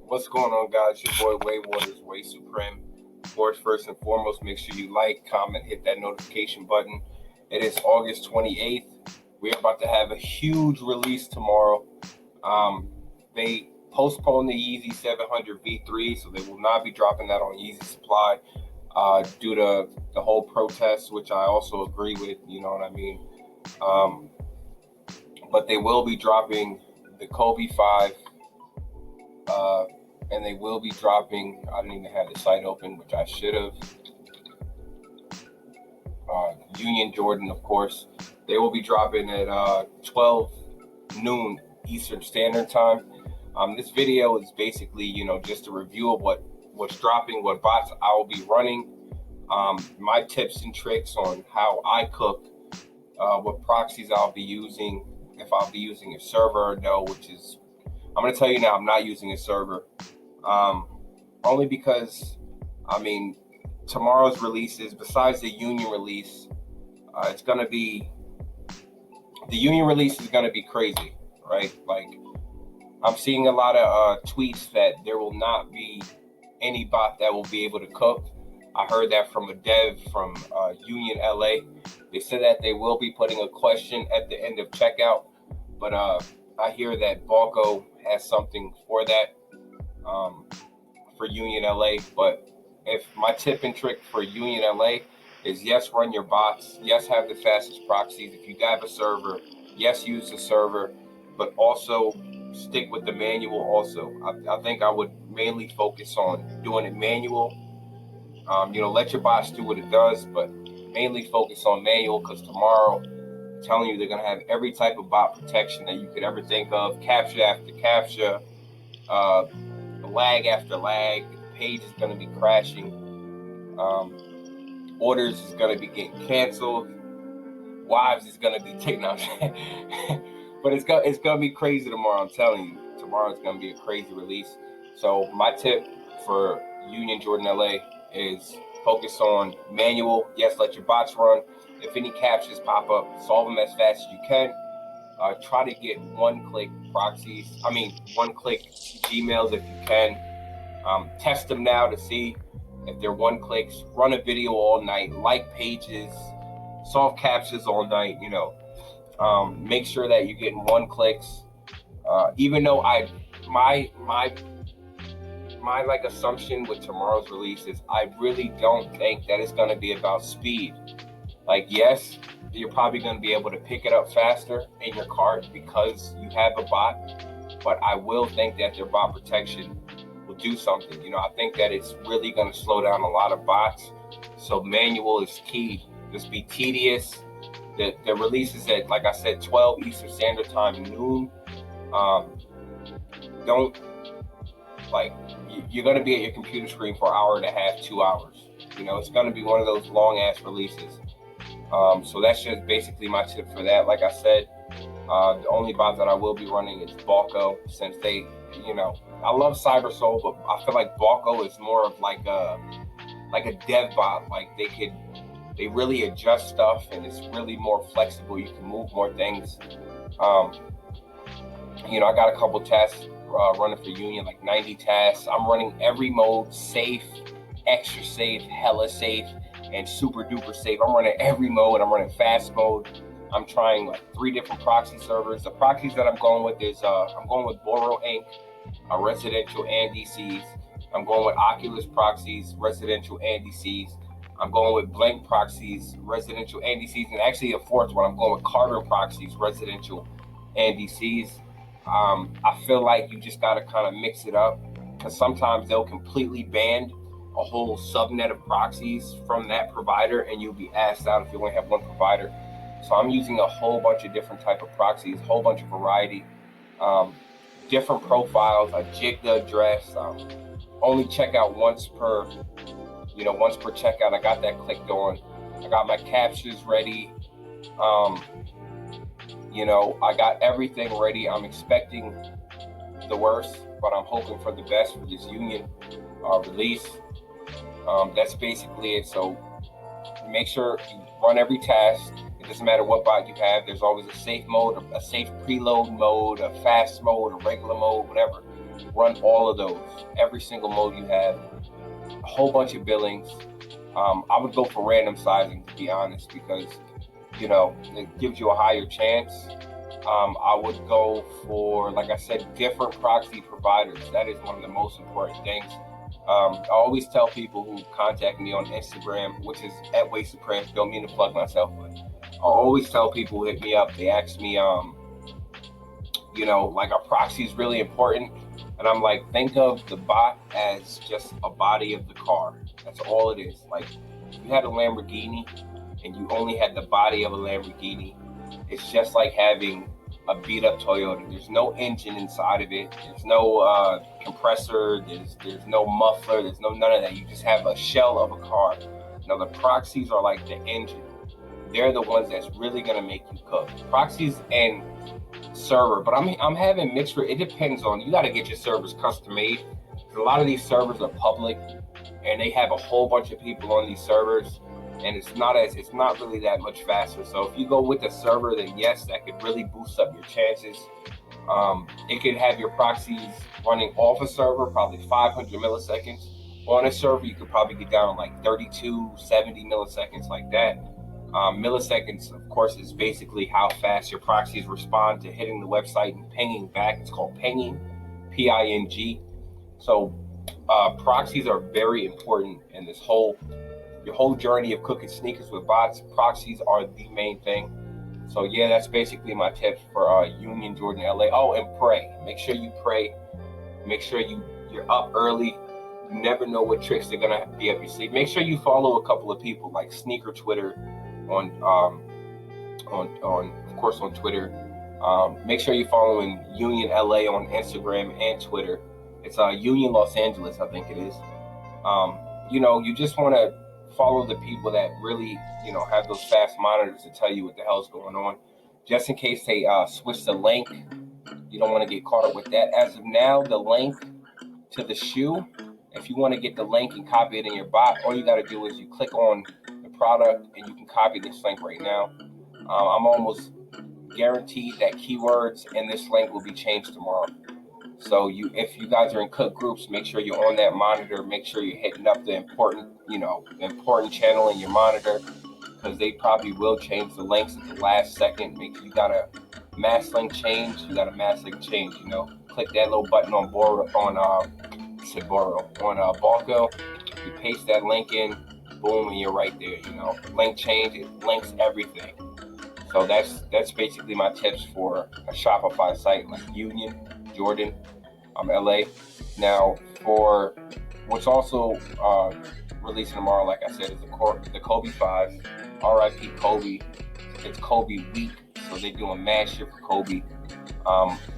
What's going on, guys? Your boy Way Waters, Way Supreme. Of course, first and foremost, make sure you like, comment, hit that notification button. It is August 28th. We're about to have a huge release tomorrow. They postponed the Yeezy 700 V3, so they will not be dropping that on Yeezy Supply due to the whole protest, which I also agree with, you know what I mean? But they will be dropping the Kobe 5, and they will be dropping, I didn't even have the site open, which I should have. Union Jordan, of course. They will be dropping at 12 noon Eastern Standard Time. This video is basically, just a review of what's dropping, what bots I will be running, my tips and tricks on how I cook, what proxies I'll be using, if I'll be using a server or no, which is, I'm going to tell you now, I'm not using a server. Only because, tomorrow's releases, besides the Union release, the Union release is going to be crazy, right? Like, I'm seeing a lot of tweets that there will not be any bot that will be able to cook. I heard that from a dev from Union LA. They said that they will be putting a question at the end of checkout, but I hear that Balko has something for that for Union LA. But if my tip and trick for Union LA is, yes, run your bots, yes, have the fastest proxies. If you have a server, yes, use the server, but also stick with the manual also. I think I would mainly focus on doing it manual. Let your bots do what it does, but mainly focus on manual, because tomorrow, I'm telling you, they're going to have every type of bot protection that you could ever think of, captcha after captcha, lag after lag. The page is going to be crashing. Orders is going to be getting canceled. Wives is going to be taken out. But it's going to be crazy tomorrow, I'm telling you. Tomorrow is going to be a crazy release. So my tip for Union Jordan LA is focus on manual. Yes, let your bots run. If any captchas pop up, solve them as fast as you can. Try to get one-click proxies. One-click Gmails if you can. Test them now to see if they're one-clicks. Run a video all night. Like pages. Solve captchas all night. Make sure that you're getting one-clicks. Even though my assumption with tomorrow's release is I really don't think that it's going to be about speed. Like, yes, you're probably going to be able to pick it up faster in your cart because you have a bot, but I will think that their bot protection will do something. I think that it's really going to slow down a lot of bots. So manual is key. Just be tedious. The release is at, like I said, 12 Eastern Standard Time, noon. You're going to be at your computer screen for an hour and a half, 2 hours. It's going to be one of those long-ass releases. So that's just basically my tip for that. Like I said, the only bot that I will be running is Balko, since they, I love CyberSoul, but I feel like Balko is more of like a dev bot. Like, they really adjust stuff, and it's really more flexible. You can move more things. I got a couple tasks running for Union, like 90 tasks. I'm running every mode: safe, extra safe, hella safe, and super duper safe. I'm running every mode. I'm running fast mode. I'm trying like 3 different proxy servers. The proxies that I'm going with is I'm going with BOROINC, residential and DCs. I'm going with Oculus proxies, residential and DCs. I'm going with BLANKPROXIES, residential and DCs, and actually a fourth one, I'm going with CARBONPROXIES, residential and DCs. I feel like you just got to kind of mix it up, because sometimes they'll completely ban a whole subnet of proxies from that provider, and you'll be asked out if you only have one provider. So I'm using a whole bunch of different type of proxies, whole bunch of variety, different profiles. I jig the address. Only check out once per checkout. I got that clicked on. I got my captchas ready. I got everything ready. I'm expecting the worst, but I'm hoping for the best for this Union release. That's basically it. So make sure you run every task. It doesn't matter what bot you have. There's always a safe mode, a safe preload mode, a fast mode, a regular mode, whatever. run all of those, every single mode you have, a whole bunch of billings. I would go for random sizing, to be honest, because, you know, it gives you a higher chance. I would go for, like I said, different proxy providers. That is one of the most important things. I always tell people who contact me on Instagram, which is at Way Supreme, don't mean to plug myself, but I always tell people who hit me up, they ask me, you know, like, a proxy is really important. And I'm like, think of the bot as just a body of the car. That's all it is. Like, if you had a Lamborghini and you only had the body of a Lamborghini, it's just like having a beat up Toyota. There's no engine inside of it. There's no compressor. There's no muffler. There's none of that. You just have a shell of a car. Now, the proxies are like the engine. They're the ones that's really gonna make you cook. Proxies and server, but I'm having mixed. It depends on, you got to get your servers custom made. A lot of these servers are public, and they have a whole bunch of people on these servers, and it's not really that much faster. So if you go with a server, then yes, that could really boost up your chances. It could have your proxies running off a server, probably 500 milliseconds. On a server, you could probably get down to like 32, 70 milliseconds, like that. Milliseconds, of course, is basically how fast your proxies respond to hitting the website and pinging back. It's called pinging, P-I-N-G. So proxies are very important in this your whole journey of cooking sneakers with bots. Proxies are the main thing. So yeah, that's basically my tip for Union, Jordan, LA. Oh, and pray. Make sure you pray. Make sure you're up early. You never know what tricks they're gonna be up your sleeve. Make sure you follow a couple of people like Sneaker Twitter on of course on Twitter. Make sure you're following Union LA on Instagram and Twitter. It's Union Los Angeles, I think it is. You know, you just want to follow the people that really, you know, have those fast monitors to tell you what the hell's going on, just in case they switch the link. You don't want to get caught up with that. As of now, the link to the shoe, if you want to get the link and copy it in your bot, all you got to do is you click on the product and you can copy this link right now. I'm almost guaranteed that keywords in this link will be changed tomorrow. So if you guys are in cook groups, make sure you're on that monitor. Make sure you're hitting up the important channel in your monitor, because they probably will change the links at the last second. You got a mass link change. You know, click that little button on Balko. You paste that link in, boom, and you're right there. You know, link change, it links everything. So that's basically my tips for a Shopify site like Union, Jordan, LA. Now, for what's also releasing tomorrow, like I said, is the Kobe 5. RIP Kobe. It's Kobe week, so they're doing mad shit for Kobe.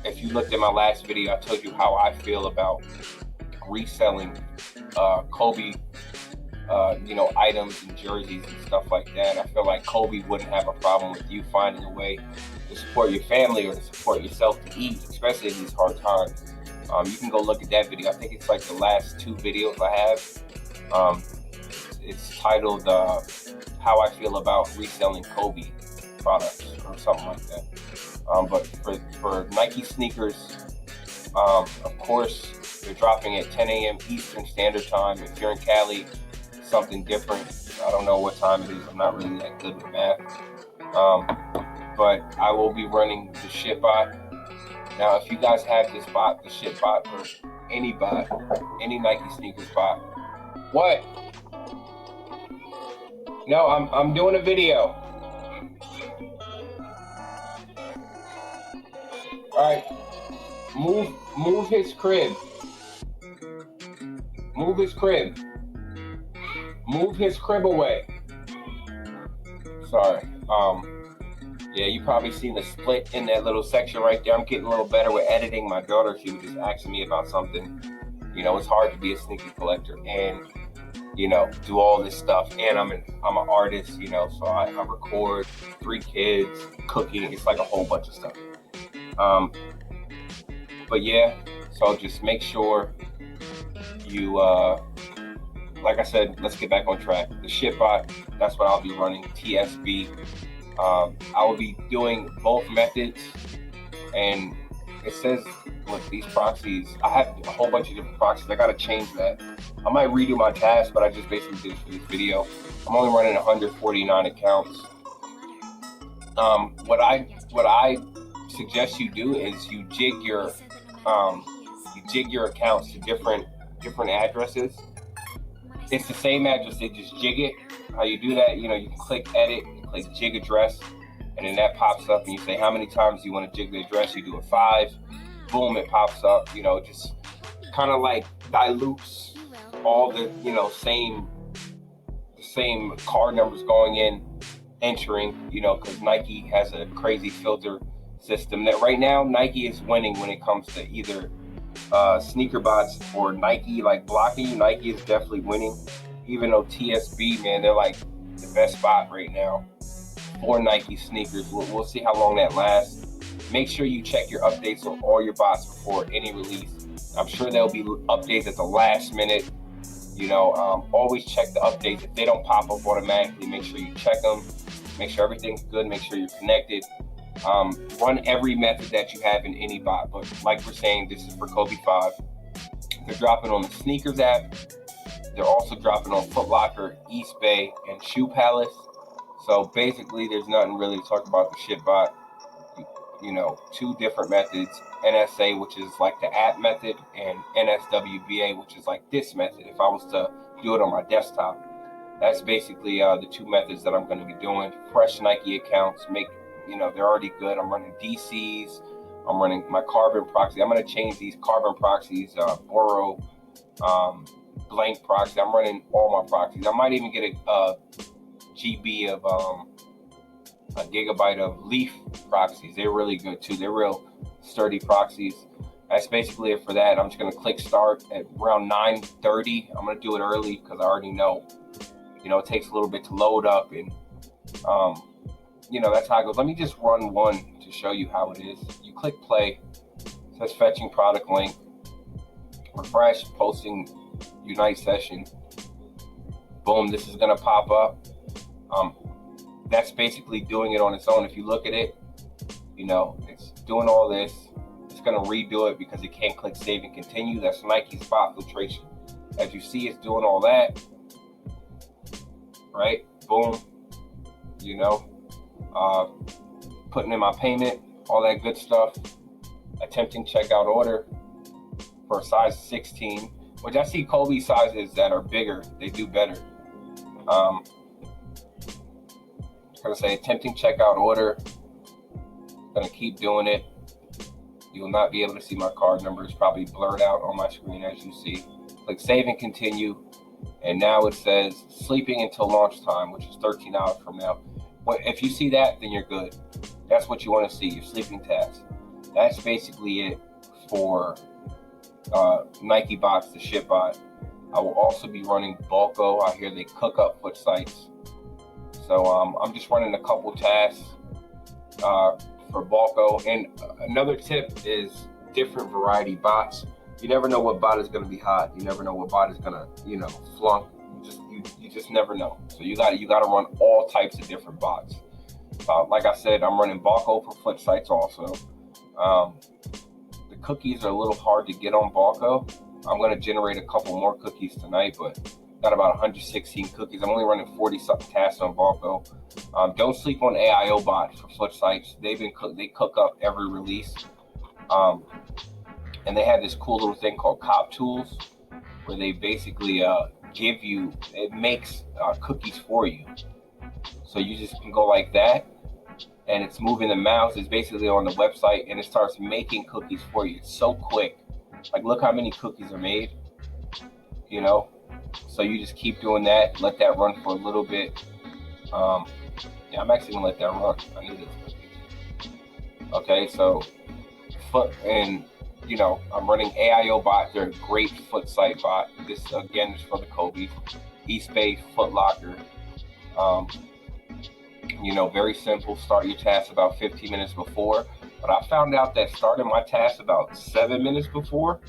If you looked at my last video, I told you how I feel about reselling Kobe items and jerseys and stuff like that. I feel like Kobe wouldn't have a problem with you finding a way to support your family or to support yourself to eat, especially in these hard times. You can go look at that video. I think it's like the last 2 videos I have. It's titled How I Feel About Reselling Kobe Products or something like that. But for Nike sneakers, of course, they're dropping at 10 a.m. Eastern Standard Time. If you're in Cali, something different. I don't know what time it is. I'm not really that good with math. But I will be running the ship bot. Now, if you guys have this bot, the ship bot, or any bot, any Nike sneakers bot. What? No, I'm doing a video. All right. Move his crib. Move his crib. Move his crib away. Sorry. Yeah, you probably seen the split in that little section right there. I'm getting a little better with editing. My daughter, she was just asking me about something. You know, it's hard to be a sneaker collector and, you know, do all this stuff. And I'm an artist, you know, so I record 3 kids, cooking. It's like a whole bunch of stuff. But yeah, so just make sure you, like I said, let's get back on track. The shipbot, that's what I'll be running, TSB. I will be doing both methods, and it says, look, these proxies, I have a whole bunch of different proxies. I got to change that. I might redo my task, but I just basically did it for this video. I'm only running 149 accounts. What I suggest you do is you jig your accounts to different addresses. It's the same address, they just jig it. How you do that, you know, you can click edit, click jig address, and then that pops up and you say how many times you want to jig the address. You do it 5, boom, it pops up. You know, just kind of like dilutes all the, you know, same card numbers going in, entering, you know, because Nike has a crazy filter system that right now Nike is winning when it comes to either sneaker bots or Nike like blocking you. Nike is definitely winning, even though TSB, man, they're like the best bot right now for Nike sneakers. We'll see how long that lasts. Make sure you check your updates on all your bots before any release. I'm sure there'll be updates at the last minute. You know, always check the updates. If they don't pop up automatically, make sure you check them. Make sure everything's good. Make sure you're connected. Run every method that you have in any bot. But like we're saying, this is for Kobe 5. They're dropping on the Sneakers app. They're also dropping on Foot Locker, EASTBAY, and SHOEPALACE. So basically, there's nothing really to talk about the shit bot. You know, 2 different methods. NSA, which is like the app method, and NSWBA, which is like this method. If I was to do it on my desktop, that's basically the 2 methods that I'm going to be doing. Fresh Nike accounts, you know, they're already good. I'm running DCs. I'm running my carbon proxy. I'm going to change these carbon proxies, blank proxy. I'm running all my proxies. I might even get a GB of a gigabyte of Leaf proxies. They're really good too. They're real sturdy proxies. That's basically it for that. I'm just going to click start at around 9:30. I'm going to do it early because I already know, you know, it takes a little bit to load up, and you know, that's how it goes. Let me just run one to show you how it is. You click play. It says fetching product link. Refresh, posting Unite session. Boom, this is going to pop up. That's basically doing it on its own. If you look at it, you know, it's doing all this. It's going to redo it because it can't click save and continue. That's Nike's spot filtration. As you see, it's doing all that. Right? Boom. You know, putting in my payment, all that good stuff. Attempting checkout order for a size 16, which I see Kobe sizes that are bigger. They do better. Gonna say attempting checkout order. Gonna keep doing it. You will not be able to see my card number. It's probably blurred out on my screen as you see. Click save and continue. And now it says sleeping until launch time, which is 13 hours from now. If you see that, then you're good. That's what you want to see, your sleeping task. That's basically it for Nike bots, the shit bot. I will also be running Balko. I hear they cook up foot sites. So I'm just running a couple tasks for Balko. And another tip is different variety bots. You never know what bot is going to be hot. You never know what bot is going to, you know, flunk. You just never know. So you got to run all types of different bots. Like I said, I'm running Balko for foot sites also. The cookies are a little hard to get on Balko. I'm going to generate a couple more cookies tonight, but got about 116 cookies. I'm only running 40-something tasks on Balko. Don't sleep on AIOBot for foot sites. They cook up every release. And they have this cool little thing called Cop Tools, where they basically it makes cookies for you. So you just can go like that, and it's moving the mouse. It's basically on the website, and it starts making cookies for you. It's so quick. Like, look how many cookies are made, you know? So you just keep doing that, let that run for a little bit. Yeah, I'm actually gonna let that run. I need this cookies. Okay, so foot, and you know, I'm running AIOBot. They're a great foot site bot. This again is for the Kobe, EASTBAY, Foot Locker. You know, very simple. Start your task about 15 minutes before. But I found out that starting my task about 7 minutes before,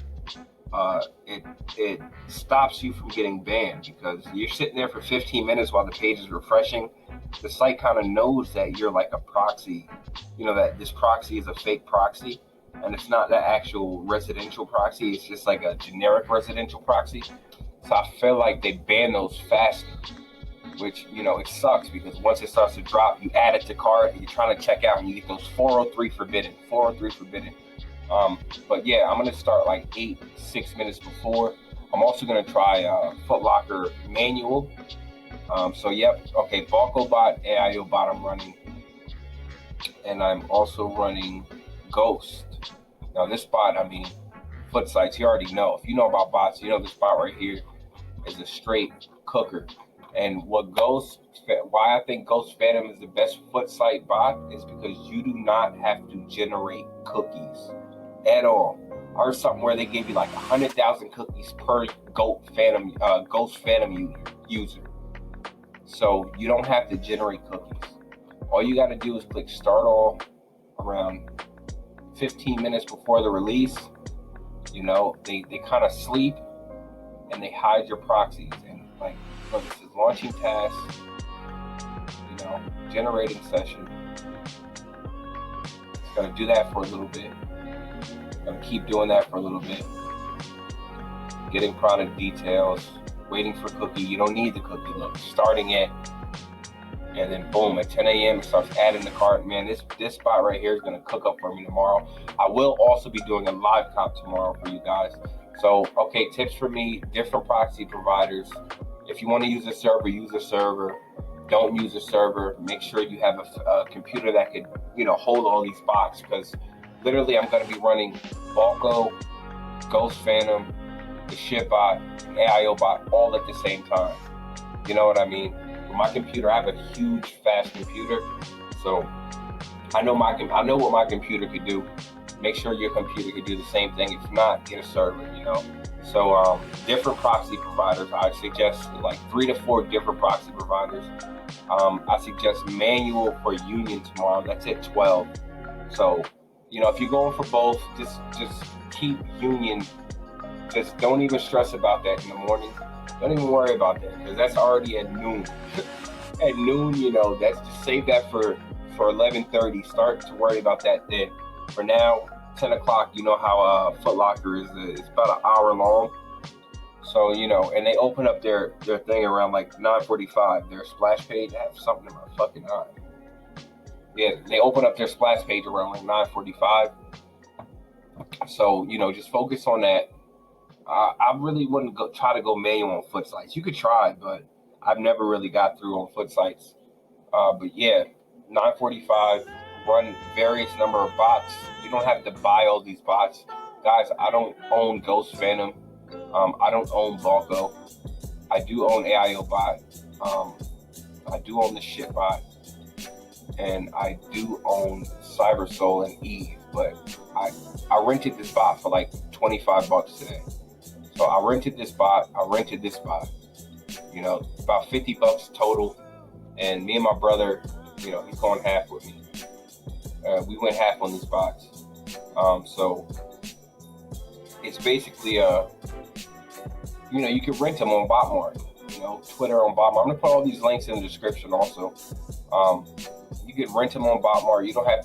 it stops you from getting banned, because you're sitting there for 15 minutes while the page is refreshing. The site kind of knows that you're like a proxy, you know, that this proxy is a fake proxy. and it's not the actual residential proxy. It's just like a generic residential proxy. So I feel like they ban those faster, which, you know, it sucks because once it starts to drop, you add it to cart, you're trying to check out, and you get those 403 forbidden, 403 forbidden. But yeah, I'm gonna start like 6 minutes before. I'm also gonna try Foot Locker manual. So yep, okay, BALKOBOT, AIOBOT I'm running, and I'm also running Ghost. Now this bot, I mean, foot sites, you already know. If you know about bots, you know this bot right here is a straight cooker. And why I think Ghost Phantom is the best foot site bot is because you do not have to generate cookies at all. I heard something where they gave you like 100,000 cookies per Ghost Phantom user. So you don't have to generate cookies. All you got to do is click start all around 15 minutes before the release. You know, they kind of sleep and they hide your proxies. And like, look, this is launching task, you know, generating session. It's gonna do that for a little bit. Gonna keep doing that for a little bit. Getting product details, waiting for cookie. You don't need the cookie. Look, starting it, and then boom, at 10 a.m. it starts adding the cart. Man, this spot right here is gonna cook up for me tomorrow. I will also be doing a live comp tomorrow for you guys. So, okay, tips for me, different proxy providers. If you want to use a server, use a server. Don't use a server. Make sure you have a computer that could, you know, hold all these bots, because literally I'm going to be running Balko, Ghost Phantom, the SHOEPALACE, and AIOBOT all at the same time. You know what I mean? With my computer, I have a huge, fast computer, so I know what my computer could do. Make sure your computer could do the same thing. If not, get a server, you know? So different proxy providers, I suggest like 3 to 4 different proxy providers. I suggest manual for union tomorrow. That's at 12. So, you know, if you're going for both, just keep union. Just don't even stress about that in the morning. Don't even worry about that, because that's already at noon. At noon, you know, that's just save that for 11:30. Start to worry about that then. For now, 10 o'clock, you know how Foot Locker is. It's about an hour long. So, you know, and they open up their thing around like 9:45. Their splash page, I have something in my fucking eye. Yeah, they open up their splash page around like 9:45. So, you know, just focus on that. I really wouldn't try to go manual on foot sites. You could try, but I've never really got through on foot sites. But yeah, 9:45, run various number of bots. You don't have to buy all these bots. Guys, I don't own Ghost Phantom. I don't own Balko. I do own AIOBot. I do own the SHOEPALACE. And I do own CyberSoul and Eve. But I rented this bot for like 25 bucks today. So I rented this bot. You know, about 50 bucks total. And me and my brother, you know, he's going half with me. We went half on these bots. So it's basically you know, you can rent them on Botmart. You know, Twitter on Botmart. I'm gonna put all these links in the description also. You can rent them on Botmart. You don't have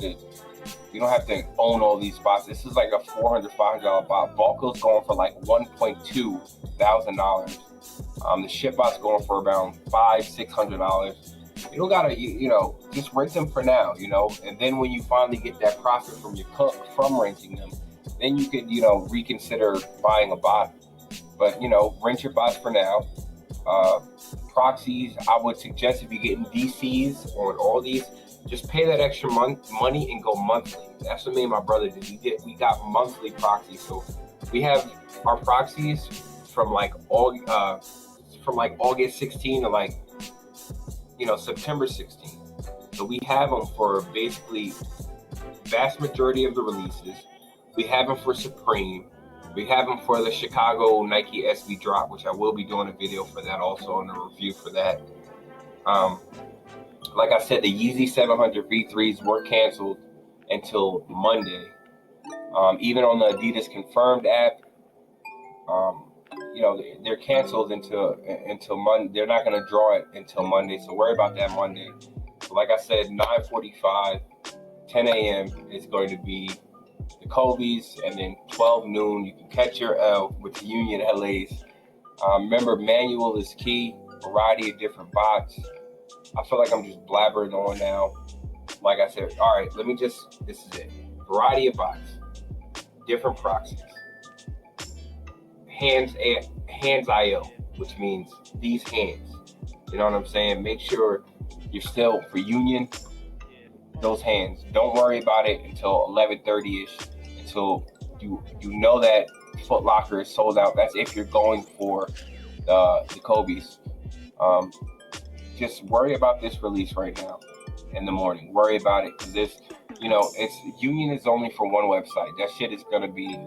to own all these bots. This is like a $400, $500 bot. Balko's going for like $1.2 thousand. The SHOEPALACE's going for around $500, $600. You don't gotta, you know, just rent them for now, you know, and then when you finally get that profit from renting them, then you could, you know, reconsider buying a bot. But, you know, rent your bots for now. Proxies, I would suggest if you're getting DCs on all these, just pay that extra money and go monthly. That's what me and my brother did. We got monthly proxies. So we have our proxies from like August 16 to like, you know, September 16. So we have them for basically vast majority of the releases. We have them for Supreme. We have them for the Chicago Nike SB drop, which I will be doing a video for that also, and a review for that. Like I said, the Yeezy 700 V3s were canceled until Monday. Even on the Adidas Confirmed app, you know, they're canceled until Monday. They're not going to draw it until Monday, so worry about that Monday. So like I said, 9:45, 10 a.m. is going to be the Kobe's, and then 12 noon, you can catch your L with the Union LAs. Remember, manual is key, variety of different bots. I feel like I'm just blabbering on now. Like I said, all right, this is it. Variety of bots, different proxies. Hands IO, which means these hands. You know what I'm saying? Make sure you're still for Union, those hands. Don't worry about it until 11:30ish, until you know that Foot Locker is sold out. That's if you're going for the Kobe's. Just worry about this release right now in the morning. Worry about it, because it's Union is only for one website. That shit is gonna be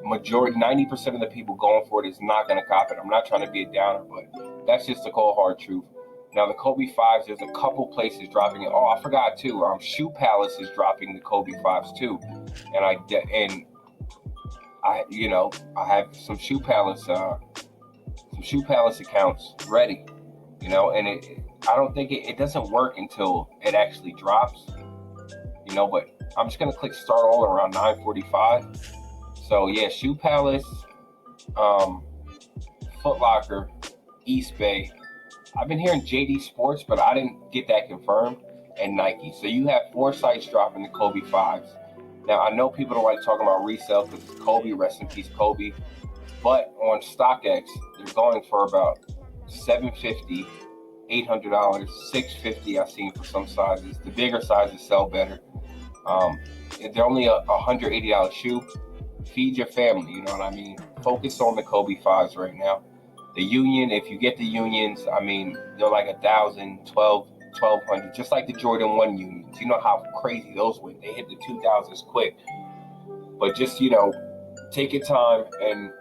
majority, 90% of the people going for it is not gonna cop it. I'm not trying to be a downer, but that's just the cold hard truth. Now the Kobe 5s, there's a couple places dropping it. Oh, I forgot too. Shoe Palace is dropping the Kobe 5s too, and I have some Shoe Palace accounts ready, and I don't think it doesn't work until it actually drops, but I'm just gonna click start all around 9:45. So yeah, Shoe Palace, Foot Locker, EASTBAY. I've been hearing JD Sports, but I didn't get that confirmed, and Nike. So you have 4 sites dropping the Kobe 5s. Now, I know people don't like talking about resale because it's Kobe, rest in peace Kobe. But on StockX, they're going for about $750, $800, $650 I've seen for some sizes. The bigger sizes sell better. They're only a $180 shoe. Feed your family, you know what I mean? Focus on the Kobe 5s right now. The Union, if you get the Unions, they're like 1,000, 1,200, just like the Jordan 1 Unions. You know how crazy those went. They hit the 2,000s quick. But just, take your time, and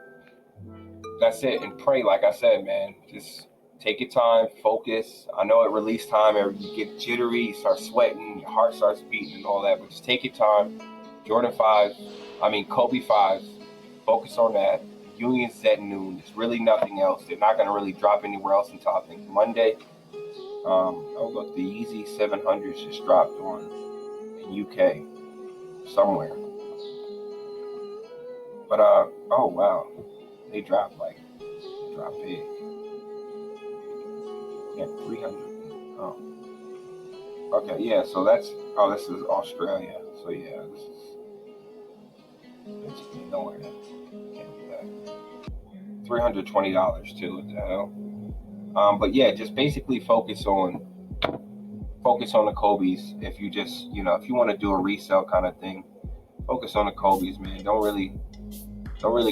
that's it. And pray, like I said, man. Just take your time, focus. I know at release time, you get jittery, you start sweating, your heart starts beating and all that. But just take your time. Kobe 5s, focus on that. Union's at noon. There's really nothing else. They're not going to really drop anywhere else until I think Monday. Oh look, the Yeezy 700s just dropped in UK somewhere. But oh wow, they dropped big. Yeah, 300. Oh, okay, yeah. So this is Australia. So yeah, this is basically nowhere. $320 too. What the hell? But yeah, just basically focus on the Kobe's. If you just, if you want to do a resale kind of thing, focus on the Kobe's, man. Don't really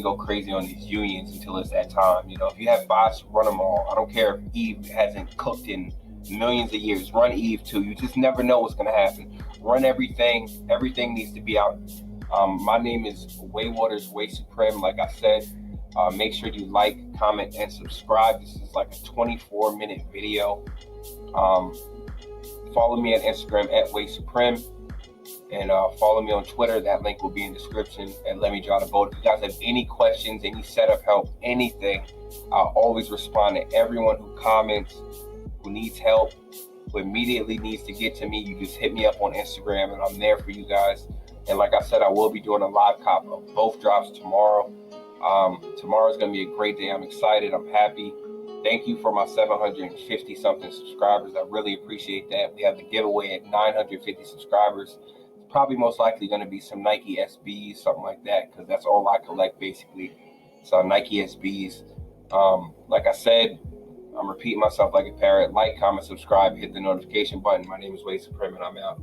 go crazy on these Unions until it's that time. If you have bots, run them all. I don't care if Eve hasn't cooked in millions of years. Run Eve too. You just never know what's gonna happen. Run everything. Everything needs to be out. My name is Way Waters, Way Supreme. Like I said. Make sure you like, comment, and subscribe. This is like a 24-minute video. Follow me on Instagram at Way Supreme, and follow me on Twitter. That link will be in the description. And let me draw the boat. If you guys have any questions, any setup help, anything, I'll always respond to everyone who comments, who needs help, who immediately needs to get to me. You just hit me up on Instagram, and I'm there for you guys. And like I said, I will be doing a live cop of both drops tomorrow. Tomorrow's going to be a great day. I'm excited. I'm happy. Thank you for my 750 something subscribers. I really appreciate that. We have the giveaway at 950 subscribers. It's probably most likely going to be some Nike SBs, something like that, because that's all I collect basically. So Nike SBs. Like I said, I'm repeating myself like a parrot. Like, comment, subscribe, hit the notification button. My name is Way Supreme, and I'm out.